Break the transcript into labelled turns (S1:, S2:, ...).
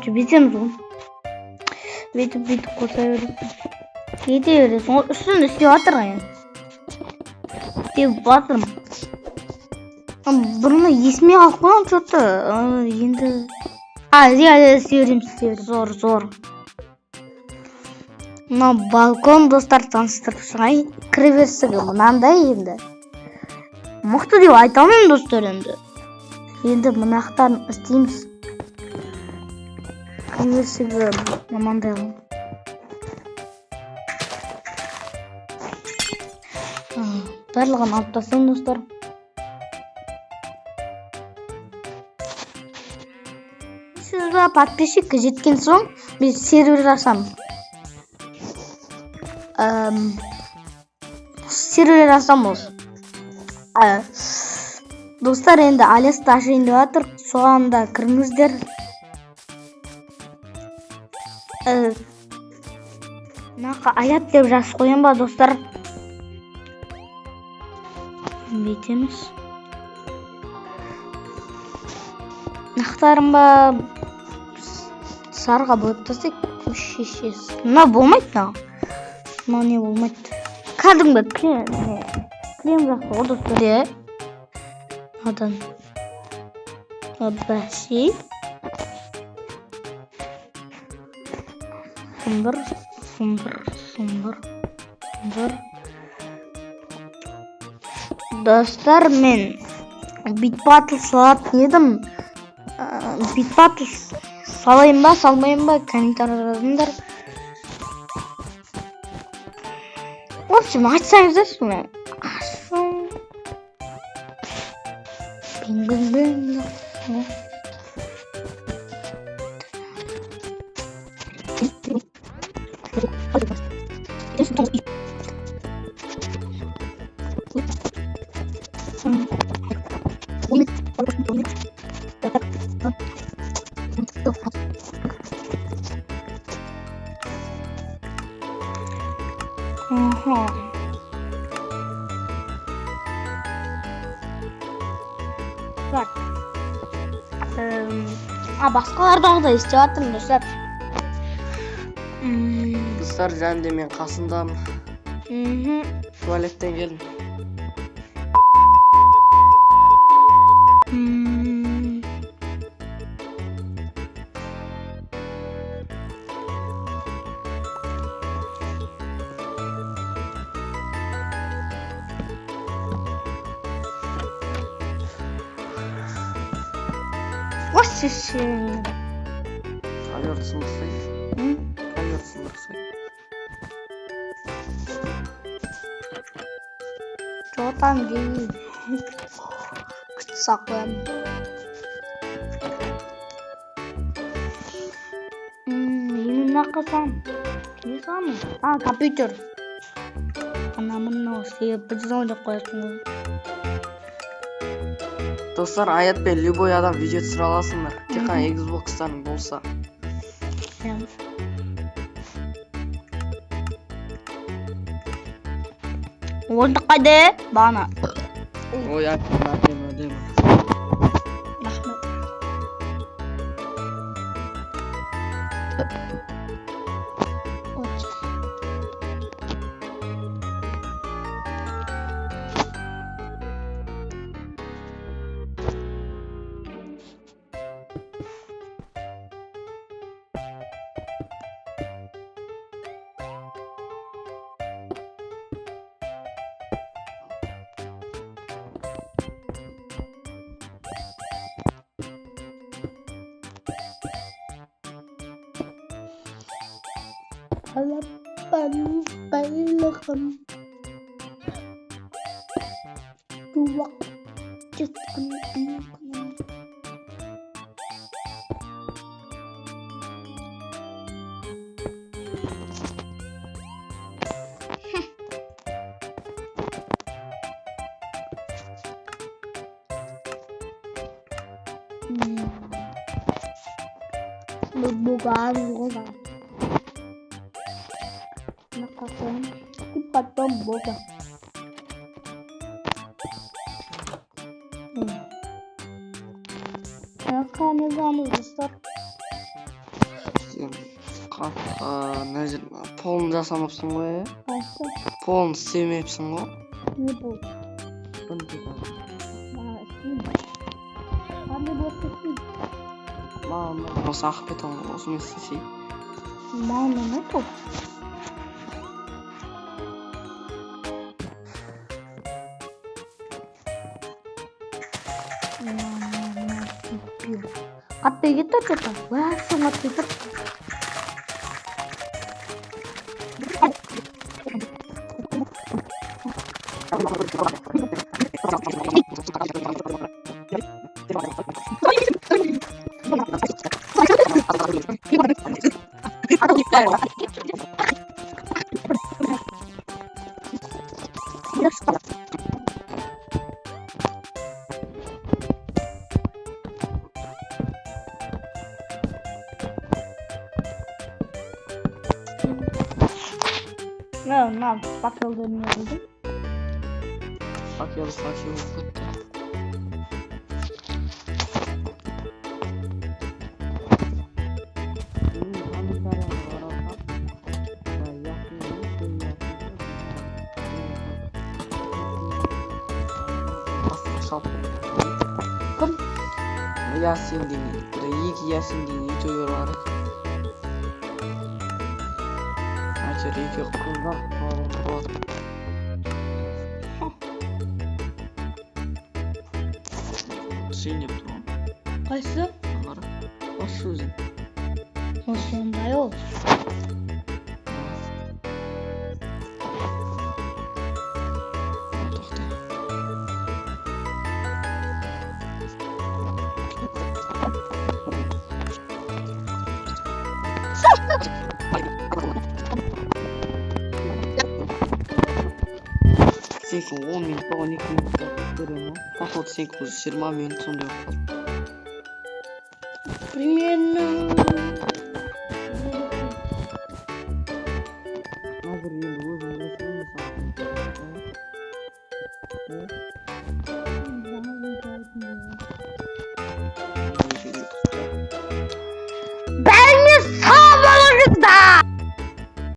S1: Bitemiz oğlum. Bitip koyuyoruz. Gidiyoruz. O üstünde silah atırayım. Diye batırım. Bunu ismi aklıma çıktı. Şimdi. Ziyade istiyorum. Zor. Mына balkon dostlar tanıştырып шығайын. Кіреберсігі мынандай енді. Мықты деп айта алмаймын достар енді. Енді мынақтарын істейміз. Кіреберсігі мынандай. Барлығын алып тастайын достар. Сізге подписчикке жеткен соң біз сервер ашамыз. Server açamız. Dostlar endi Alias taşıyın деп жатыр. Соған да кіріңіздер. Мынақа аят деп жазып қояйын ба достар? Бүйтеміз. Нақтарын ба сарыға бөліп тастайық. Шешесі. Мына болмайды. Мына не болмайды. Кәдімгі крем жақсы ғой достар. Одан бәшей сұмдыр. Достар, мен битбатл салатын едім. Битбатл салайын ба, салмайын ба, комментария жазыңдар. В общем, açsayınızdır sonra. Bing. Bak. Басқалардағыдай істеп жатырмын достар.
S2: Достар, және мен қасындамын. Туалеттен келдім. Ковер сындырсай.
S1: Жоқтан дейін. Күшті сақлайым. Емін ақысам. Не сағамын? Компьютер. Мынау себеп біз ойлап қоясың.
S2: Достар, аятпен любой адам видео түсіре аласыңдар. Тек қана Xbox-тан болса.
S1: Орындық қайда? Бана.
S2: Ой, әдемі.
S1: Рахмет. Balığım duvak çıtın bukan Потом Бога. Ne zaman dostlar?
S2: Tikan. Necil polunu jasamapsın goy.
S1: Qaysı?
S2: Polunu sevmepsin go.
S1: Ne bu?
S2: Bunu Tikan.
S1: Qanday bo'lib ketding?
S2: Mana saqib etam, osum istesi.
S1: Mana ne bu? Qatta gitu cepat. Wah, sangat cepat. Nah, bakal dunia itu.
S2: Bak yalı saçı yok.
S1: Kim?
S2: Yasin dini. Burada iyi ki Yasin dini videoyu var. Açar iyi ki kızlar var. Şey yaptım.
S1: Qaysı?
S2: Onları. Başı özün.
S1: O sonday ol.
S2: Toxta. Sekin 10 minut, 12 minutda görüyorum. Походу 20 minut sonunda yok.
S1: Примерно.
S2: Hazır yeni uzun resim
S1: Ben mi sağ olun da?